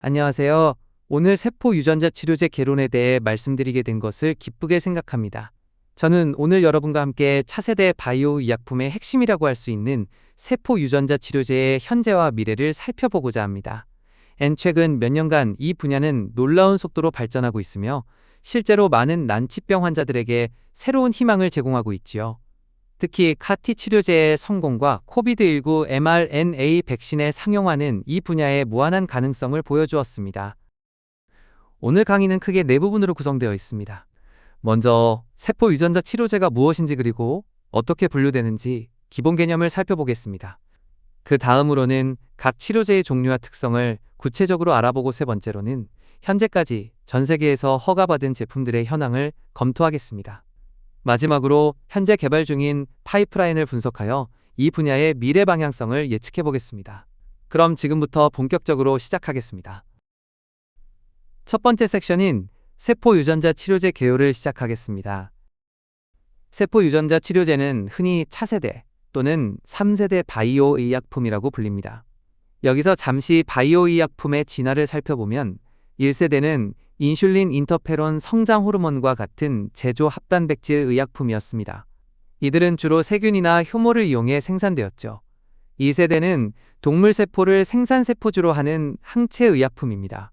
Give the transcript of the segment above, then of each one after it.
안녕하세요. 오늘 세포 유전자 치료제 개론에 대해 말씀드리게 된 것을 기쁘게 생각합니다. 저는 오늘 여러분과 함께 차세대 바이오 의약품의 핵심이라고 할 수 있는 세포 유전자 치료제의 현재와 미래를 살펴보고자 합니다. 최근 몇 년간 이 분야는 놀라운 속도로 발전하고 있으며 실제로 많은 난치병 환자들에게 새로운 희망을 제공하고 있지요. 특히 카티 치료제의 성공과 코비드19 mRNA 백신의 상용화는 이 분야의 무한한 가능성을 보여주었습니다. 오늘 강의는 크게 네 부분으로 구성되어 있습니다. 먼저 세포 유전자 치료제가 무엇인지 그리고 어떻게 분류되는지 기본 개념을 살펴보겠습니다. 그 다음으로는 각 치료제의 종류와 특성을 구체적으로 알아보고 세 번째로는 현재까지 전 세계에서 허가받은 제품들의 현황을 검토하겠습니다. 마지막으로 현재 개발 중인 파이프라인을 분석하여 이 분야의 미래 방향성을 예측해 보겠습니다. 그럼 지금부터 본격적으로 시작하겠습니다. 첫 번째 섹션인 세포 유전자 치료제 개요를 시작하겠습니다. 세포 유전자 치료제는 흔히 차세대 또는 3세대 바이오 의약품이라고 불립니다. 여기서 잠시 바이오 의약품의 진화를 살펴보면 1세대는 인슐린 인터페론 성장 호르몬과 같은 제조 합단백질 의약품이었습니다. 이들은 주로 세균이나 효모를 이용해 생산되었죠. 2세대는 동물 세포를 생산세포주로 하는 항체 의약품입니다.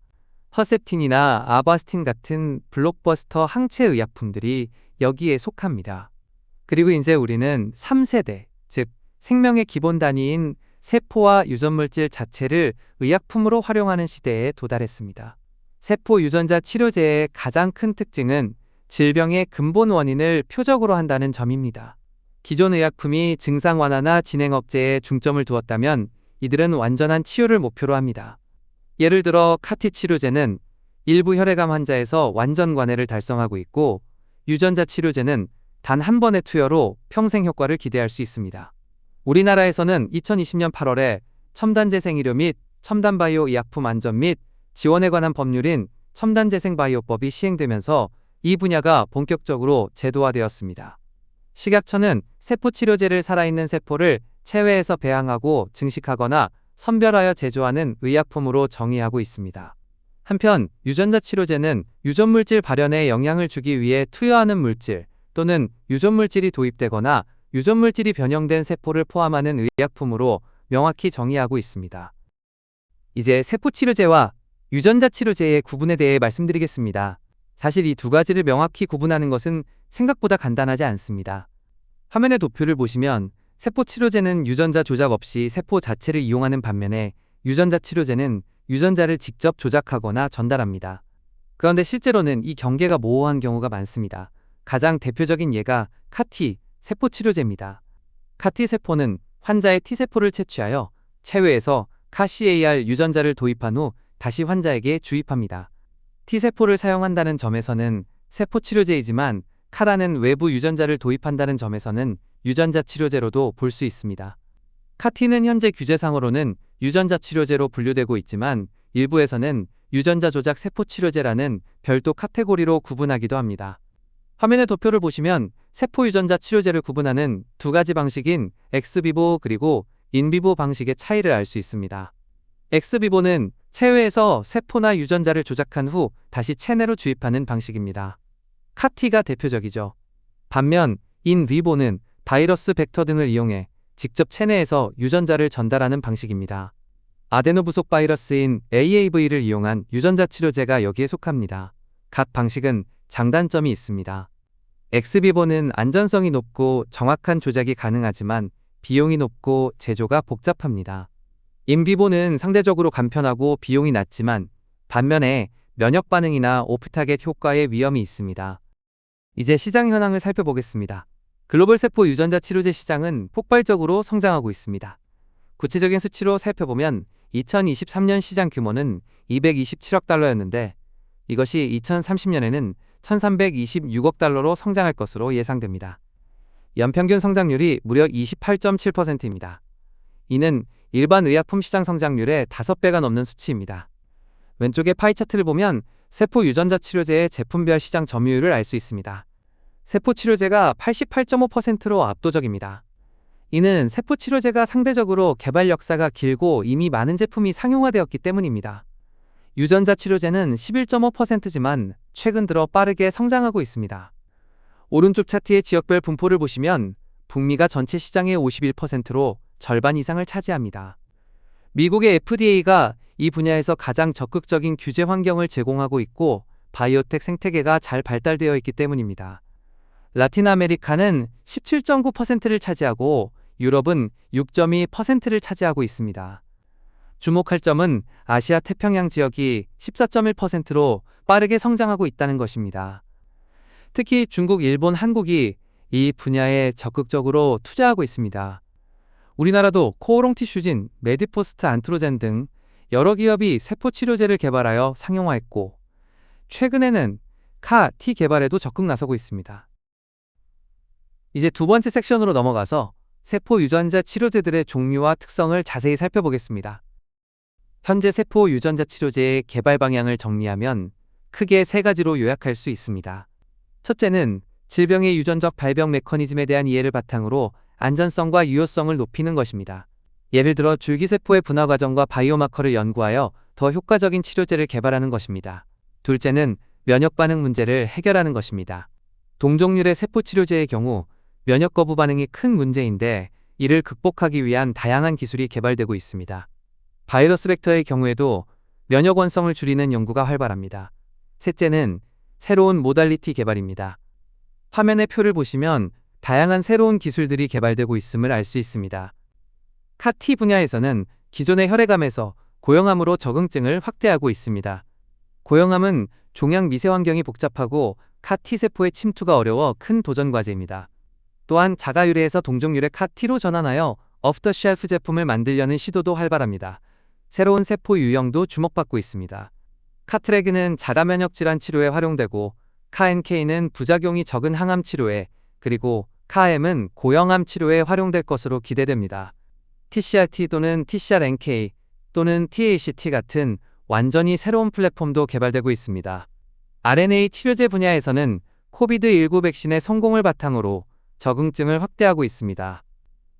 허셉틴이나 아바스틴 같은 블록버스터 항체 의약품들이 여기에 속합니다. 그리고 이제 우리는 3세대, 즉 생명의 기본 단위인 세포와 유전물질 자체를 의약품으로 활용하는 시대에 도달했습니다. 세포 유전자 치료제의 가장 큰 특징은 질병의 근본 원인을 표적으로 한다는 점입니다. 기존 의약품이 증상 완화나 진행 억제에 중점을 두었다면 이들은 완전한 치유를 목표로 합니다. 예를 들어 카티 치료제는 일부 혈액암 환자에서 완전 관해를 달성하고 있고 유전자 치료제는 단 한 번의 투여로 평생 효과를 기대할 수 있습니다. 우리나라에서는 2020년 8월에 첨단재생의료 및 첨단바이오 의약품 안전 및 지원에 관한 법률인 첨단재생바이오법이 시행되면서 이 분야가 본격적으로 제도화되었습니다. 식약처는 세포치료제를 살아있는 세포를 체외에서 배양하고 증식하거나 선별하여 제조하는 의약품으로 정의하고 있습니다. 한편 유전자 치료제는 유전물질 발현에 영향을 주기 위해 투여하는 물질 또는 유전물질이 도입되거나 유전물질이 변형된 세포를 포함하는 의약품으로 명확히 정의하고 있습니다. 이제 세포치료제와 유전자 치료제의 구분에 대해 말씀드리겠습니다. 사실 이 두 가지를 명확히 구분하는 것은 생각보다 간단하지 않습니다. 화면의 도표를 보시면 세포 치료제는 유전자 조작 없이 세포 자체를 이용하는 반면에 유전자 치료제는 유전자를 직접 조작하거나 전달합니다. 그런데 실제로는 이 경계가 모호한 경우가 많습니다. 가장 대표적인 예가 카티 세포 치료제입니다. 카티 세포는 환자의 T세포를 채취하여 체외에서 CAR 유전자를 도입한 후 다시 환자에게 주입합니다. T세포를 사용한다는 점에서는 세포 치료제이지만 카라는 외부 유전자를 도입한다는 점에서는 유전자 치료제로도 볼 수 있습니다. 카티는 현재 규제상으로는 유전자 치료제로 분류되고 있지만 일부에서는 유전자 조작 세포 치료제라는 별도 카테고리로 구분하기도 합니다. 화면의 도표를 보시면 세포 유전자 치료제를 구분하는 두 가지 방식인 엑스비보 그리고 인비보 방식의 차이를 알 수 있습니다. 엑스비보는 체외에서 세포나 유전자를 조작한 후 다시 체내로 주입하는 방식입니다. 카티가 대표적이죠. 반면 인비보는 바이러스 벡터 등을 이용해 직접 체내에서 유전자를 전달하는 방식입니다. 아데노 부속 바이러스인 AAV를 이용한 유전자 치료제가 여기에 속합니다. 각 방식은 장단점이 있습니다. 엑스비보는 안전성이 높고 정확한 조작이 가능하지만 비용이 높고 제조가 복잡합니다. 인비보는 상대적으로 간편하고 비용이 낮지만 반면에 면역 반응이나 오프타겟 효과의 위험이 있습니다. 이제 시장 현황을 살펴보겠습니다. 글로벌 세포 유전자 치료제 시장은 폭발적으로 성장하고 있습니다. 구체적인 수치로 살펴보면 2023년 시장 규모는 227억 달러였는데 이것이 2030년에는 1326억 달러로 성장할 것으로 예상됩니다. 연평균 성장률이 무려 28.7%입니다. 이는 일반 의약품 시장 성장률의 5배가 넘는 수치입니다. 왼쪽의 파이 차트를 보면 세포 유전자 치료제의 제품별 시장 점유율을 알 수 있습니다. 세포 치료제가 88.5%로 압도적입니다. 이는 세포 치료제가 상대적으로 개발 역사가 길고 이미 많은 제품이 상용화되었기 때문입니다. 유전자 치료제는 11.5%지만 최근 들어 빠르게 성장하고 있습니다. 오른쪽 차트의 지역별 분포를 보시면 북미가 전체 시장의 51%로 절반 이상을 차지합니다. 미국의 FDA가 이 분야에서 가장 적극적인 규제 환경을 제공하고 있고 바이오텍 생태계가 잘 발달되어 있기 때문입니다. 라틴 아메리카는 17.9%를 차지하고 유럽은 6.2%를 차지하고 있습니다. 주목할 점은 아시아 태평양 지역이 14.1%로 빠르게 성장하고 있다는 것입니다. 특히 중국, 일본, 한국이 이 분야에 적극적으로 투자하고 있습니다. 우리나라도 코오롱티슈진, 메디포스트 안트로젠 등 여러 기업이 세포치료제를 개발하여 상용화했고 최근에는 CAR-T 개발에도 적극 나서고 있습니다. 이제 두 번째 섹션으로 넘어가서 세포 유전자 치료제들의 종류와 특성을 자세히 살펴보겠습니다. 현재 세포 유전자 치료제의 개발 방향을 정리하면 크게 세 가지로 요약할 수 있습니다. 첫째는 질병의 유전적 발병 메커니즘에 대한 이해를 바탕으로 안전성과 유효성을 높이는 것입니다. 예를 들어 줄기세포의 분화 과정과 바이오마커를 연구하여 더 효과적인 치료제를 개발하는 것입니다. 둘째는 면역 반응 문제를 해결하는 것입니다. 동종률의 세포 치료제의 경우 면역 거부 반응이 큰 문제인데 이를 극복하기 위한 다양한 기술이 개발되고 있습니다. 바이러스 벡터의 경우에도 면역 원성을 줄이는 연구가 활발합니다. 셋째는 새로운 모달리티 개발입니다. 화면의 표를 보시면 다양한 새로운 기술들이 개발되고 있음을 알 수 있습니다. CAR-T 분야에서는 기존의 혈액암에서 고형암으로 적응증을 확대하고 있습니다. 고형암은 종양 미세 환경이 복잡하고 CAR-T 세포의 침투가 어려워 큰 도전 과제입니다. 또한 자가유래에서 동종유래 CAR-T로 전환하여 오프-더-쉘프 제품을 만들려는 시도도 활발합니다. 새로운 세포 유형도 주목받고 있습니다. 카트레그는 자가면역 질환 치료에 활용되고 CAR-NK는 부작용이 적은 항암 치료에 그리고 CAR-M은 고형암 치료에 활용될 것으로 기대됩니다. TCR-T 또는 TCR-NK 또는 TACT 같은 완전히 새로운 플랫폼도 개발되고 있습니다. RNA 치료제 분야에서는 코비드19 백신의 성공을 바탕으로 적응증을 확대하고 있습니다.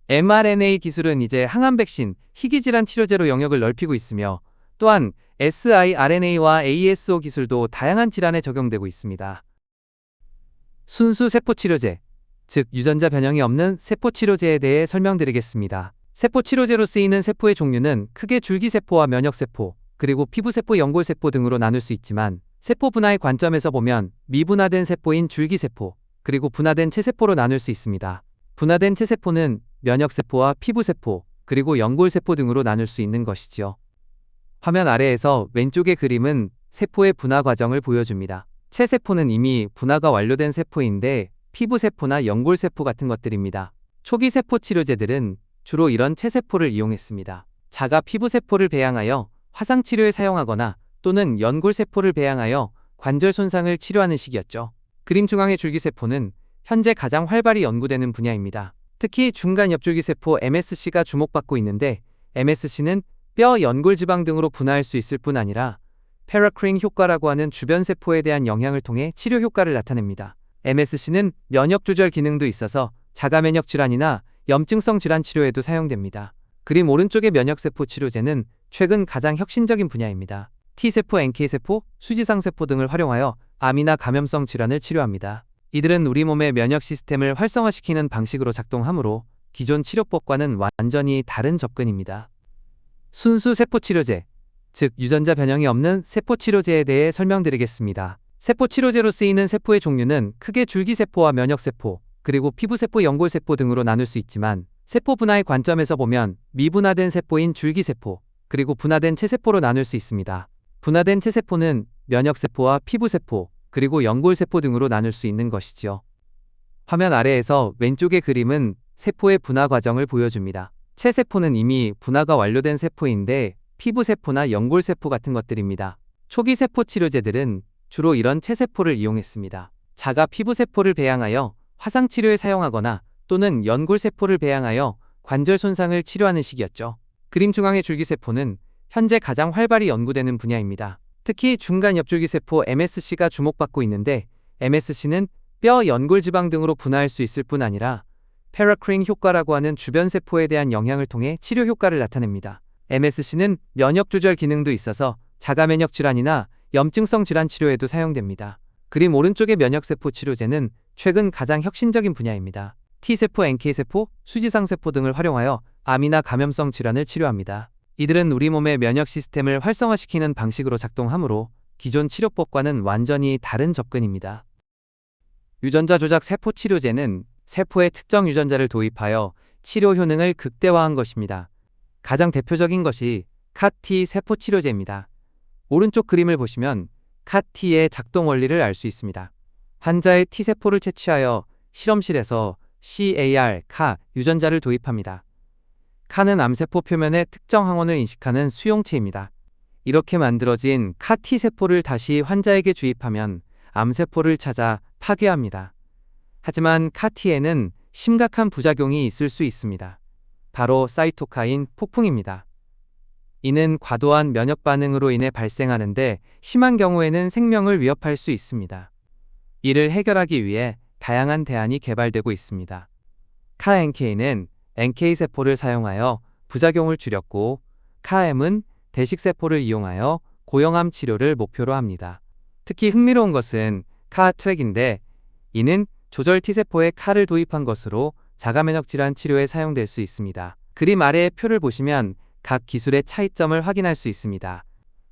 mRNA 기술은 이제 항암 백신, 희귀질환 치료제로 영역을 넓히고 있으며 또한 siRNA와 ASO 기술도 다양한 질환에 적용되고 있습니다. 순수 세포치료제, 즉 유전자 변형이 없는 세포치료제에 대해 설명드리겠습니다. 세포치료제로 쓰이는 세포의 종류는 크게 줄기세포와 면역세포, 그리고 피부세포, 연골세포 등으로 나눌 수 있지만 세포 분화의 관점에서 보면 미분화된 세포인 줄기세포, 그리고 분화된 체세포로 나눌 수 있습니다. 분화된 체세포는 면역세포와 피부세포, 그리고 연골세포 등으로 나눌 수 있는 것이지요. 화면 아래에서 왼쪽의 그림은 세포의 분화 과정을 보여줍니다. 체세포는 이미 분화가 완료된 세포인데 피부세포나 연골세포 같은 것들입니다. 초기 세포 치료제들은 주로 이런 체세포를 이용했습니다. 자가 피부세포를 배양하여 화상치료에 사용하거나 또는 연골세포를 배양하여 관절 손상을 치료하는 식이었죠. 그림 중앙의 줄기세포는 현재 가장 활발히 연구되는 분야입니다. 특히 중간 옆줄기세포 MSC가 주목받고 있는데 MSC는 뼈, 연골지방 등으로 분화할 수 있을 뿐 아니라 페라크링 효과라고 하는 주변 세포에 대한 영향을 통해 치료 효과를 나타냅니다. MSC는 면역 조절 기능도 있어서 자가면역 질환이나 염증성 질환 치료에도 사용됩니다. 그림 오른쪽의 면역세포 치료제는 최근 가장 혁신적인 분야입니다. T세포, NK세포, 수지상세포 등을 활용하여 암이나 감염성 질환을 치료합니다. 이들은 우리 몸의 면역 시스템을 활성화시키는 방식으로 작동하므로 기존 치료법과는 완전히 다른 접근입니다. 순수 세포치료제, 즉 유전자 변형이 없는 세포치료제에 대해 설명드리겠습니다. 세포치료제로 쓰이는 세포의 종류는 크게 줄기세포와 면역세포, 그리고 피부세포, 연골세포 등으로 나눌 수 있지만 세포 분화의 관점에서 보면 미분화된 세포인 줄기세포, 그리고 분화된 체세포로 나눌 수 있습니다. 분화된 체세포는 면역세포와 피부세포, 그리고 연골세포 등으로 나눌 수 있는 것이지요. 화면 아래에서 왼쪽의 그림은 세포의 분화 과정을 보여줍니다. 체세포는 이미 분화가 완료된 세포인데 피부세포나 연골세포 같은 것들입니다. 초기 세포 치료제들은 주로 이런 체세포를 이용했습니다. 자가 피부세포를 배양하여 화상치료에 사용하거나 또는 연골세포를 배양하여 관절 손상을 치료하는 식이었죠. 그림 중앙의 줄기세포는 현재 가장 활발히 연구되는 분야입니다. 특히 중간 옆줄기세포 MSC가 주목받고 있는데 MSC는 뼈, 연골지방 등으로 분화할 수 있을 뿐 아니라 페라크링 효과라고 하는 주변 세포에 대한 영향을 통해 치료 효과를 나타냅니다. MSC는 면역 조절 기능도 있어서 자가면역 질환이나 염증성 질환 치료에도 사용됩니다. 그림 오른쪽의 면역세포 치료제는 최근 가장 혁신적인 분야입니다. T세포, NK세포, 수지상세포 등을 활용하여 암이나 감염성 질환을 치료합니다. 이들은 우리 몸의 면역 시스템을 활성화시키는 방식으로 작동하므로 기존 치료법과는 완전히 다른 접근입니다. 유전자 조작 세포 치료제는 세포에 특정 유전자를 도입하여 치료 효능을 극대화한 것입니다. 가장 대표적인 것이 CAR-T 세포 치료제입니다. 오른쪽 그림을 보시면 CAR-T의 작동 원리를 알 수 있습니다. 환자의 T세포를 채취하여 실험실에서 CAR 유전자를 도입합니다. CAR는 암세포 표면의 특정 항원을 인식하는 수용체입니다. 이렇게 만들어진 CAR-T 세포를 다시 환자에게 주입하면 암세포를 찾아 파괴합니다. 하지만 CAR-T에는 심각한 부작용이 있을 수 있습니다. 바로 사이토카인 폭풍입니다. 이는 과도한 면역 반응으로 인해 발생하는데 심한 경우에는 생명을 위협할 수 있습니다. 이를 해결하기 위해 다양한 대안이 개발되고 있습니다. CAR-NK는 NK세포를 사용하여 부작용을 줄였고 CAR-M은 대식세포를 이용하여 고형암 치료를 목표로 합니다. 특히 흥미로운 것은 CAR-T인데 이는 조절 T세포에 CAR을 도입한 것으로 자가면역 질환 치료에 사용될 수 있습니다. 그림 아래의 표를 보시면 각 기술의 차이점을 확인할 수 있습니다.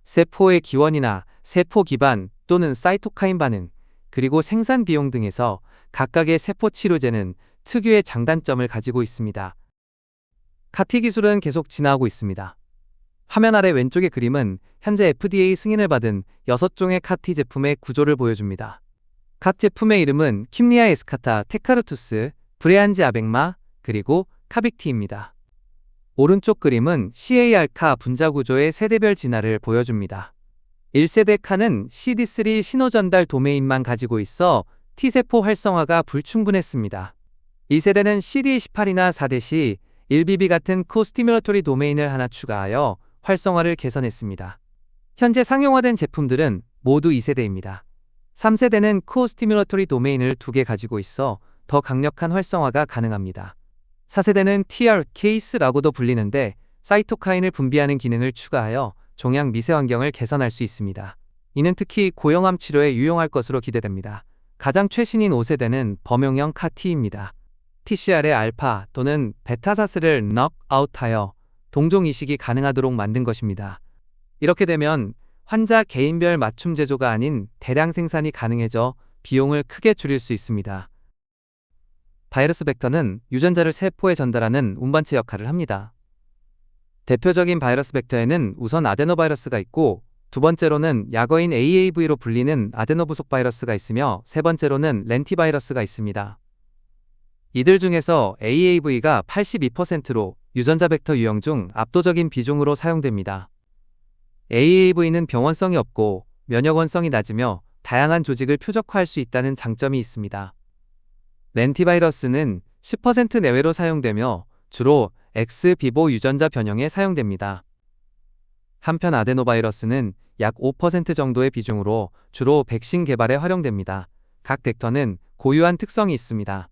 세포의 기원이나 세포 기반 또는 사이토카인 반응, 그리고 생산 비용 등에서 각각의 세포 치료제는 특유의 장단점을 가지고 있습니다. CAR-T 기술은 계속 진화하고 있습니다. 화면 아래 왼쪽의 그림은 현재 FDA 승인을 받은 6종의 CAR-T 제품의 구조를 보여줍니다. 각 제품의 이름은 킴리아 에스카타, 테카르투스, 브레안지 아벡마, 그리고 카빅티입니다. 오른쪽 그림은 CAR-CAR 분자 구조의 세대별 진화를 보여줍니다. 1세대 CAR는 CD3 신호전달 도메인만 가지고 있어 T세포 활성화가 불충분했습니다. 2세대는 CD28이나 4대시 1BB 같은 코스티뮬러토리 도메인을 하나 추가하여 활성화를 개선했습니다. 현재 상용화된 제품들은 모두 2세대입니다. 3세대는 코스티뮬러토리 도메인을 2개 가지고 있어 더 강력한 활성화가 가능합니다. 4세대는 TRKS라고도 불리는데 사이토카인을 분비하는 기능을 추가하여 종양 미세 환경을 개선할 수 있습니다. 이는 특히 고형암 치료에 유용할 것으로 기대됩니다. 가장 최신인 5세대는 범용형 CAR-T입니다. TCR의 알파 또는 베타사스를 넉아웃하여 동종 이식이 가능하도록 만든 것입니다. 이렇게 되면 환자 개인별 맞춤 제조가 아닌 대량 생산이 가능해져 비용을 크게 줄일 수 있습니다. 바이러스 벡터는 유전자를 세포에 전달하는 운반체 역할을 합니다. 대표적인 바이러스 벡터에는 우선 아데노바이러스가 있고 두 번째로는 약어인 AAV로 불리는 아데노부속 바이러스가 있으며 세 번째로는 렌티바이러스가 있습니다. 이들 중에서 AAV가 82%로 유전자 벡터 유형 중 압도적인 비중으로 사용됩니다. AAV는 병원성이 없고 면역원성이 낮으며 다양한 조직을 표적화할 수 있다는 장점이 있습니다. 렌티바이러스는 10% 내외로 사용되며 주로 엑스비보 유전자 변형에 사용됩니다. 한편 아데노바이러스는 약 5% 정도의 비중으로 주로 백신 개발에 활용됩니다. 각 벡터는 고유한 특성이 있습니다.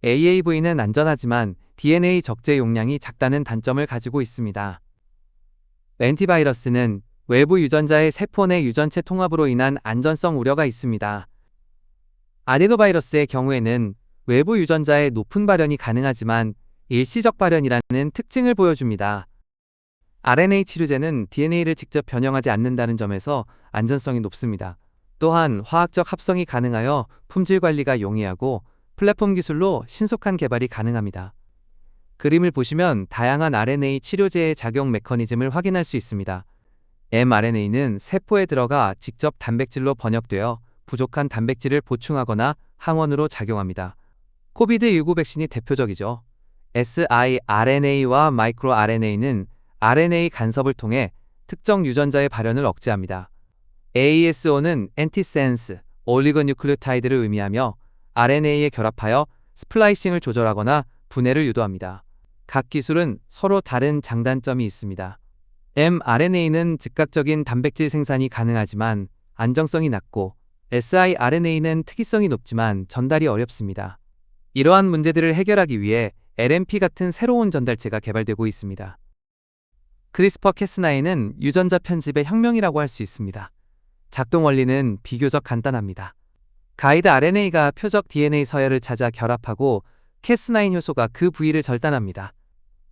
AAV는 안전하지만 DNA 적재 용량이 작다는 단점을 가지고 있습니다. 렌티바이러스는 외부 유전자의 세포 내 유전체 통합으로 인한 안전성 우려가 있습니다. 아데노바이러스의 경우에는 외부 유전자의 높은 발현이 가능하지만 일시적 발현이라는 특징을 보여줍니다. RNA 치료제는 DNA를 직접 변형하지 않는다는 점에서 안전성이 높습니다. 또한 화학적 합성이 가능하여 품질 관리가 용이하고 플랫폼 기술로 신속한 개발이 가능합니다. 그림을 보시면 다양한 RNA 치료제의 작용 메커니즘을 확인할 수 있습니다. mRNA는 세포에 들어가 직접 단백질로 번역되어 부족한 단백질을 보충하거나 항원으로 작용합니다. 코비드19 백신이 대표적이죠. siRNA와 마이크로 RNA는 RNA 간섭을 통해 특정 유전자의 발현을 억제합니다. ASO는 엔티센스 올리고뉴클레오타이드를 의미하며 RNA에 결합하여 스플라이싱을 조절하거나 분해를 유도합니다. 각 기술은 서로 다른 장단점이 있습니다. mRNA는 즉각적인 단백질 생산이 가능하지만 안정성이 낮고 siRNA는 특이성이 높지만 전달이 어렵습니다. 이러한 문제들을 해결하기 위해 LNP 같은 새로운 전달체가 개발되고 있습니다. 크리스퍼-캐스나인은 유전자 편집의 혁명이라고 할 수 있습니다. 작동 원리는 비교적 간단합니다. 가이드 RNA가 표적 DNA 서열을 찾아 결합하고 캐스나인 효소가 그 부위를 절단합니다.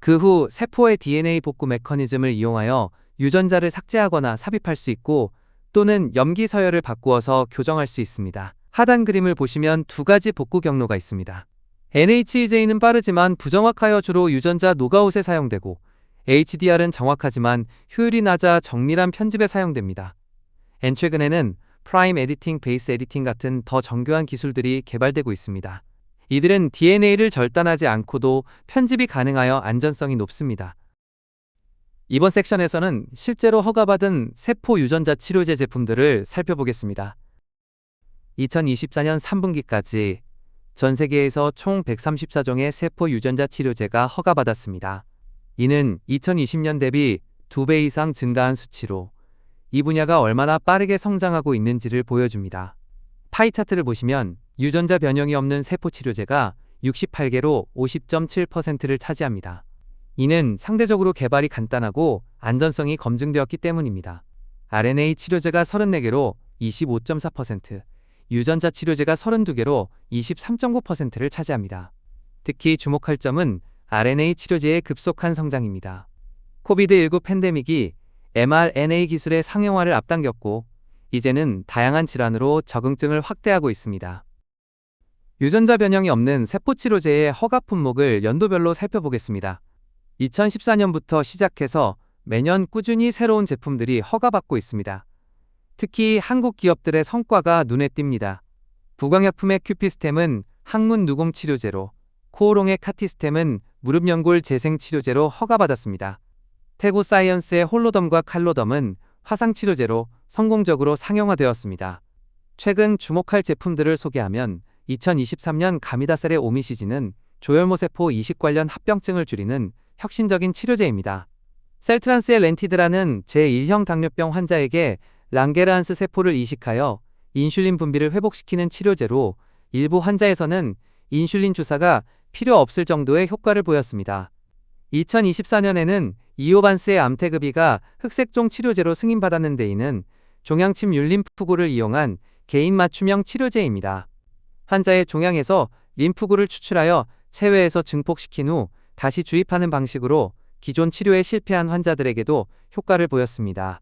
그 후 세포의 DNA 복구 메커니즘을 이용하여 유전자를 삭제하거나 삽입할 수 있고 또는 염기 서열을 바꾸어서 교정할 수 있습니다. 하단 그림을 보시면 두 가지 복구 경로가 있습니다. NHEJ는 빠르지만 부정확하여 주로 유전자 노가웃에 사용되고 HDR은 정확하지만 효율이 낮아 정밀한 편집에 사용됩니다. 최근에는 프라임 에디팅, 베이스 에디팅 같은 더 정교한 기술들이 개발되고 있습니다. 이들은 DNA를 절단하지 않고도 편집이 가능하여 안전성이 높습니다. 이번 섹션에서는 실제로 허가받은 세포 유전자 치료제 제품들을 살펴보겠습니다. 2024년 3분기까지 전 세계에서 총 134종의 세포 유전자 치료제가 허가받았습니다. 이는 2020년 대비 2배 이상 증가한 수치로 이 분야가 얼마나 빠르게 성장하고 있는지를 보여줍니다. 파이 차트를 보시면 유전자 변형이 없는 세포 치료제가 68개로 50.7%를 차지합니다. 이는 상대적으로 개발이 간단하고 안전성이 검증되었기 때문입니다. RNA 치료제가 34개로 25.4%, 유전자 치료제가 32개로 23.9%를 차지합니다. 특히 주목할 점은 RNA 치료제의 급속한 성장입니다. 코비드19 팬데믹이 mRNA 기술의 상용화를 앞당겼고 이제는 다양한 질환으로 적응증을 확대하고 있습니다. 유전자 변형이 없는 세포 치료제의 허가 품목을 연도별로 살펴보겠습니다. 2014년부터 시작해서 매년 꾸준히 새로운 제품들이 허가받고 있습니다. 특히 한국 기업들의 성과가 눈에 띕니다. 부광약품의 큐피스템은 항문 누공 치료제로, 코오롱의 카티스템은 무릎 연골 재생 치료제로 허가받았습니다. 태고사이언스의 홀로덤과 칼로덤은 화상 치료제로 성공적으로 상용화되었습니다. 최근 주목할 제품들을 소개하면 2023년 가미다셀의 오미시진은 조혈모세포 이식 관련 합병증을 줄이는 혁신적인 치료제입니다. 셀트란스의 렌티드라는 제1형 당뇨병 환자에게 랑게르한스 세포를 이식하여 인슐린 분비를 회복시키는 치료제로 일부 환자에서는 인슐린 주사가 필요 없을 정도의 효과를 보였습니다. 2024년에는 이오반스의 암태급이가 흑색종 치료제로 승인받았는데 이는 종양침 율림프구를 이용한 개인 맞춤형 치료제입니다. 환자의 종양에서 림프구를 추출하여 체외에서 증폭시킨 후 다시 주입하는 방식으로 기존 치료에 실패한 환자들에게도 효과를 보였습니다.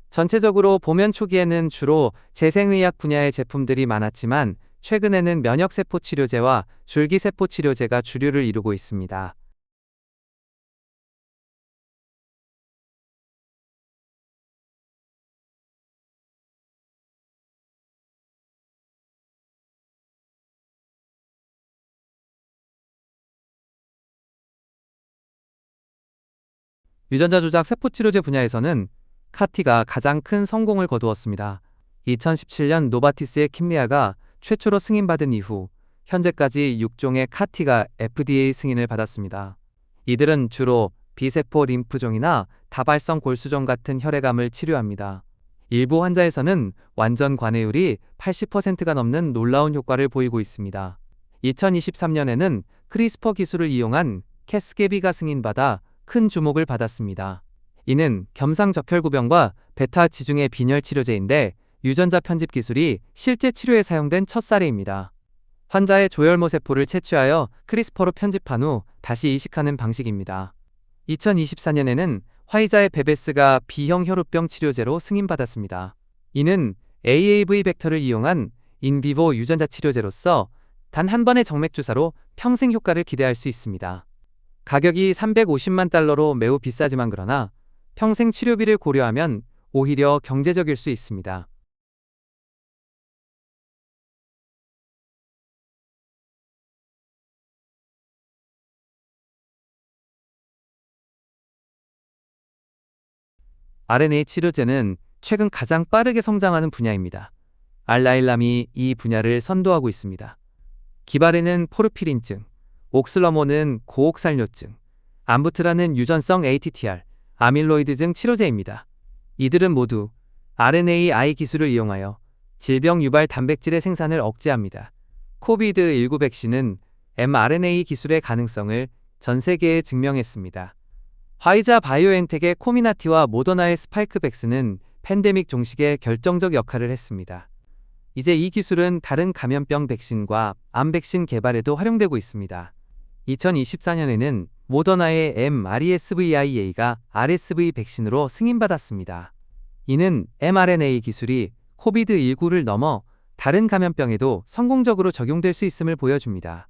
전체적으로 보면 초기에는 주로 재생의학 분야의 제품들이 많았지만 최근에는 면역세포 치료제와 줄기세포 치료제가 주류를 이루고 있습니다. 유전자 조작 세포 치료제 분야에서는 카티가 가장 큰 성공을 거두었습니다. 2017년 노바티스의 킴리아가 최초로 승인받은 이후 현재까지 6종의 카티가 FDA 승인을 받았습니다. 이들은 주로 비세포 림프종이나 다발성 골수종 같은 혈액암을 치료합니다. 일부 환자에서는 완전 관해율이 80%가 넘는 놀라운 효과를 보이고 있습니다. 2023년에는 크리스퍼 기술을 이용한 캐스게비가 승인받아 큰 주목을 받았습니다. 이는 겸상적혈구병과 베타 지중해 빈혈 치료제인데 유전자 편집 기술이 실제 치료에 사용된 첫 사례입니다. 환자의 조혈모 세포를 채취하여 크리스퍼로 편집한 후 다시 이식하는 방식입니다. 2024년에는 화이자의 베베스가 B형 혈우병 치료제로 승인받았습니다. 이는 AAV 벡터를 이용한 인비보 유전자 치료제로서 단 한 번의 정맥 주사로 평생 효과를 기대할 수 있습니다. 가격이 $350만 매우 비싸지만 그러나 평생 치료비를 고려하면 오히려 경제적일 수 있습니다. RNA 치료제는 최근 가장 빠르게 성장하는 분야입니다. 알라일람이 이 분야를 선도하고 있습니다. 기바레는 포르피린증, 옥슬러모는 고옥살뇨증, 암부트라는 유전성 ATTR, 아밀로이드증 치료제입니다. 이들은 모두 RNAi 기술을 이용하여 질병 유발 단백질의 생산을 억제합니다. 코비드19 백신은 mRNA 기술의 가능성을 전 세계에 증명했습니다. 화이자 바이오엔텍의 코미나티와 모더나의 스파이크백스는 팬데믹 종식에 결정적 역할을 했습니다. 이제 이 기술은 다른 감염병 백신과 암 백신 개발에도 활용되고 있습니다. 2024년에는 모더나의 mRESVIA가 RSV 백신으로 승인받았습니다. 이는 mRNA 기술이 코비드19를 넘어 다른 감염병에도 성공적으로 적용될 수 있음을 보여줍니다.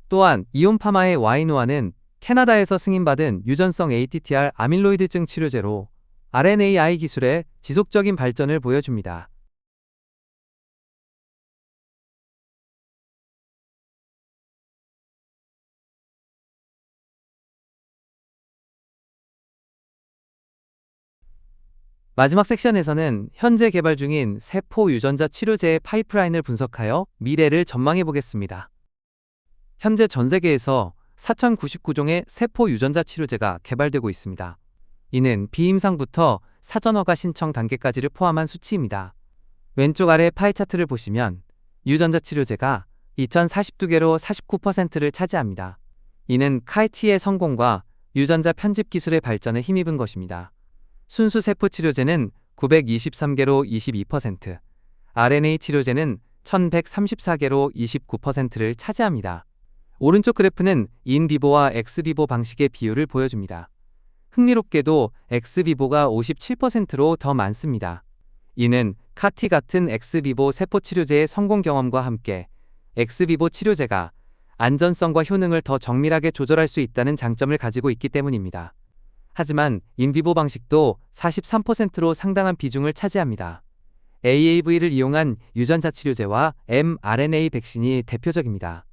또한 이온파마의 와이노아는 캐나다에서 승인받은 유전성 ATTR 아밀로이드증 치료제로 RNAi 기술의 지속적인 발전을 보여줍니다. 마지막 섹션에서는 현재 개발 중인 세포 유전자 치료제의 파이프라인을 분석하여 미래를 전망해 보겠습니다. 현재 전 세계에서 4,099종의 세포 유전자 치료제가 개발되고 있습니다. 이는 비임상부터 사전 허가 신청 단계까지를 포함한 수치입니다. 왼쪽 아래 파이 차트를 보시면 유전자 치료제가 2,042개로 49%를 차지합니다. 이는 카이티의 성공과 유전자 편집 기술의 발전에 힘입은 것입니다. 순수 세포 치료제는 923개로 22%, RNA 치료제는 1,134개로 29%를 차지합니다. 오른쪽 그래프는 인비보와 엑스비보 방식의 비율을 보여줍니다. 흥미롭게도 엑스비보가 57%로 더 많습니다. 이는 카티 같은 엑스비보 세포 치료제의 성공 경험과 함께 엑스비보 치료제가 안전성과 효능을 더 정밀하게 조절할 수 있다는 장점을 가지고 있기 때문입니다. 하지만 인비보 방식도 43%로 상당한 비중을 차지합니다. AAV를 이용한 유전자 치료제와 mRNA 백신이 대표적입니다.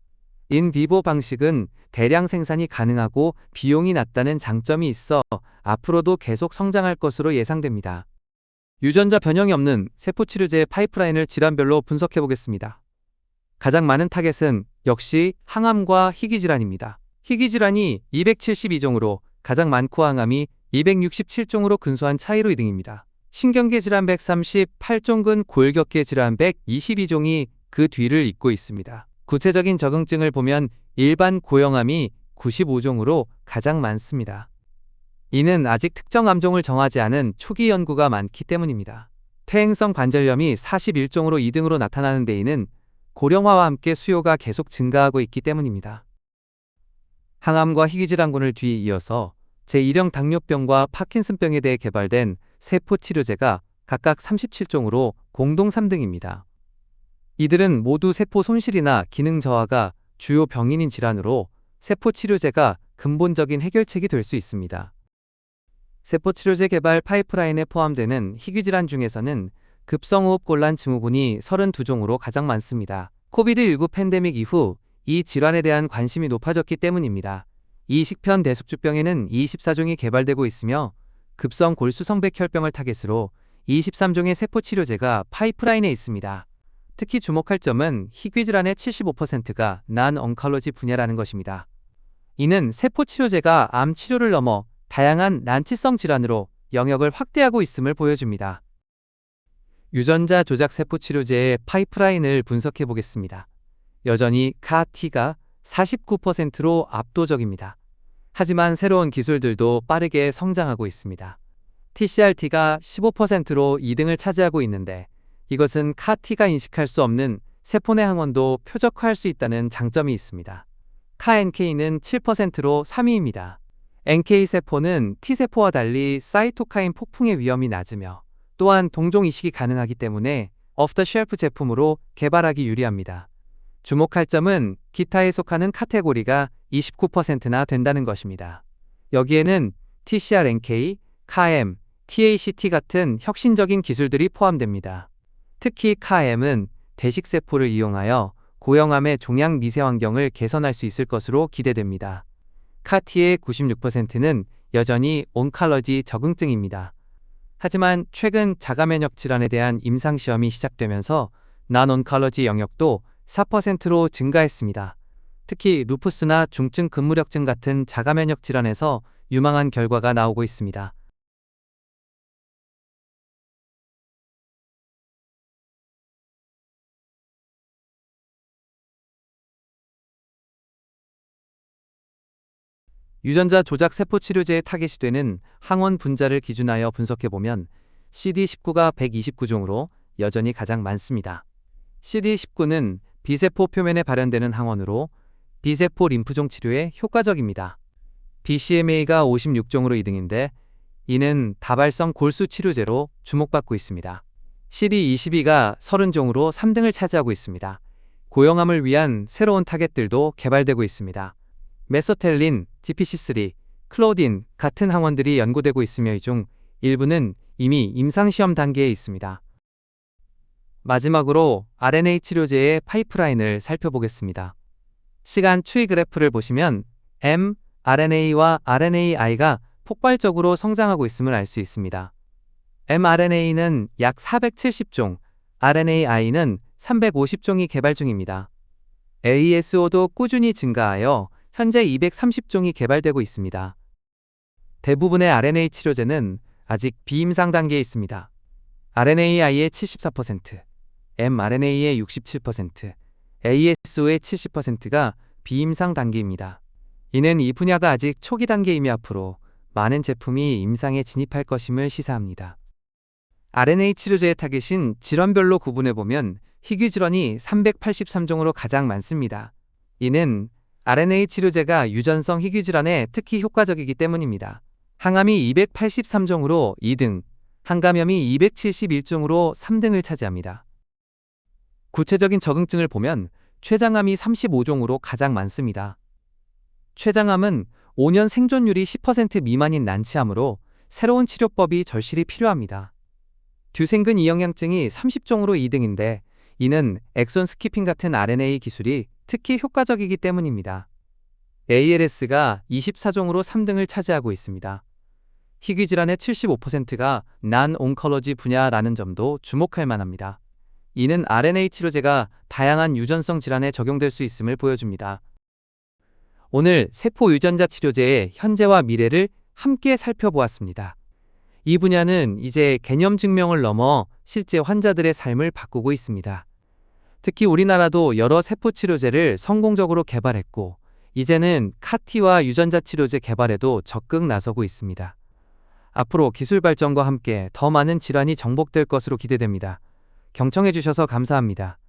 인비보 방식은 대량 생산이 가능하고 비용이 낮다는 장점이 있어 앞으로도 계속 성장할 것으로 예상됩니다. 유전자 변형이 없는 세포치료제의 파이프라인을 질환별로 분석해 보겠습니다. 가장 많은 타겟은 역시 항암과 희귀질환입니다. 희귀질환이 272종으로 가장 많고 항암이 267종으로 근소한 차이로 2등입니다. 신경계 질환 138종근 골격계 질환 122종이 그 뒤를 잇고 있습니다. 구체적인 적응증을 보면 일반 고형암이 95종으로 가장 많습니다. 이는 아직 특정 암종을 정하지 않은 초기 연구가 많기 때문입니다. 퇴행성 관절염이 41종으로 2등으로 나타나는 데에는 고령화와 함께 수요가 계속 증가하고 있기 때문입니다. 항암과 희귀질환군을 뒤이어서 제1형 당뇨병과 파킨슨병에 대해 개발된 세포 치료제가 각각 37종으로 공동 3등입니다. 이들은 모두 세포 손실이나 기능 저하가 주요 병인인 질환으로 세포 치료제가 근본적인 해결책이 될 수 있습니다. 세포 치료제 개발 파이프라인에 포함되는 희귀질환 중에서는 급성호흡곤란 증후군이 32종으로 가장 많습니다. 코비드19 팬데믹 이후 이 질환에 대한 관심이 높아졌기 때문입니다. 이식편 대숙주병에는 24종이 개발되고 있으며 급성 골수성백혈병을 타겟으로 23종의 세포 치료제가 파이프라인에 있습니다. 특히 주목할 점은 희귀질환의 75%가 난-엉컬러지 분야라는 것입니다. 이는 세포 치료제가 암 치료를 넘어 다양한 난치성 질환으로 영역을 확대하고 있음을 보여줍니다. 유전자 조작 세포 치료제의 파이프라인을 분석해 보겠습니다. 여전히 CAR-T가 49%로 압도적입니다. 하지만 새로운 기술들도 빠르게 성장하고 있습니다. TCR-T가 15%로 2등을 차지하고 있는데 이것은 CAR-T가 인식할 수 없는 세포 내 항원도 표적화할 수 있다는 장점이 있습니다. CAR-NK는 7%로 3위입니다. NK세포는 T세포와 달리 사이토카인 폭풍의 위험이 낮으며 또한 동종 이식이 가능하기 때문에 오프-더-쉘프 제품으로 개발하기 유리합니다. 주목할 점은 기타에 속하는 카테고리가 29%나 된다는 것입니다. 여기에는 TCR-NK, CAR-M, TACT 같은 혁신적인 기술들이 포함됩니다. 특히 CAR-M은 대식세포를 이용하여 고형암의 종양 미세 환경을 개선할 수 있을 것으로 기대됩니다. CAR-T의 96%는 여전히 온칼러지 적응증입니다. 하지만 최근 자가면역 질환에 대한 임상시험이 시작되면서 난온칼러지 영역도 4%로 증가했습니다. 특히 루푸스나 중증 근무력증 같은 자가면역 질환에서 유망한 결과가 나오고 있습니다. 유전자 조작 세포 치료제의 타겟이 되는 항원 분자를 기준하여 분석해보면 CD19가 129종으로 여전히 가장 많습니다. CD19는 B세포 표면에 발현되는 항원으로 B세포 림프종 치료에 효과적입니다. BCMA가 56종으로 2등인데 이는 다발성 골수 치료제로 주목받고 있습니다. CD22가 30종으로 3등을 차지하고 있습니다. 고형암을 위한 새로운 타겟들도 개발되고 있습니다. 메서텔린, GPC3, 클로딘 같은 항원들이 연구되고 있으며 이 중 일부는 이미 임상시험 단계에 있습니다. 마지막으로 RNA 치료제의 파이프라인을 살펴보겠습니다. 시간 추이 그래프를 보시면 mRNA와 RNAi가 폭발적으로 성장하고 있음을 알 수 있습니다. mRNA는 약 470종, RNAi는 350종이 개발 중입니다. ASO도 꾸준히 증가하여 현재 230종이 개발되고 있습니다. 대부분의 RNA 치료제는 아직 비임상 단계에 있습니다. RNAi의 74%, mRNA의 67%, ASO의 70%가 비임상 단계입니다. 이는 이 분야가 아직 초기 단계이며 앞으로 많은 제품이 임상에 진입할 것임을 시사합니다. RNA 치료제의 타겟인 질환별로 구분해보면 희귀 질환이 383종으로 가장 많습니다. 이는 RNA 치료제가 유전성 희귀 질환에 특히 효과적이기 때문입니다. 항암이 283종으로 2등, 항감염이 271종으로 3등을 차지합니다. 구체적인 적응증을 보면 췌장암이 35종으로 가장 많습니다. 췌장암은 5년 생존율이 10% 미만인 난치암으로 새로운 치료법이 절실히 필요합니다. 뒤생근 이영양증이 30종으로 2등인데 이는 엑손 스키핑 같은 RNA 기술이 특히 효과적이기 때문입니다. ALS가 24종으로 3등을 차지하고 있습니다. 희귀 질환의 75%가 난-옹컬러지 분야라는 점도 주목할 만합니다. 이는 RNA 치료제가 다양한 유전성 질환에 적용될 수 있음을 보여줍니다. 오늘 세포 유전자 치료제의 현재와 미래를 함께 살펴보았습니다. 이 분야는 이제 개념 증명을 넘어 실제 환자들의 삶을 바꾸고 있습니다. 특히 우리나라도 여러 세포 치료제를 성공적으로 개발했고 이제는 CAR-T와 유전자 치료제 개발에도 적극 나서고 있습니다. 앞으로 기술 발전과 함께 더 많은 질환이 정복될 것으로 기대됩니다. 경청해 주셔서 감사합니다.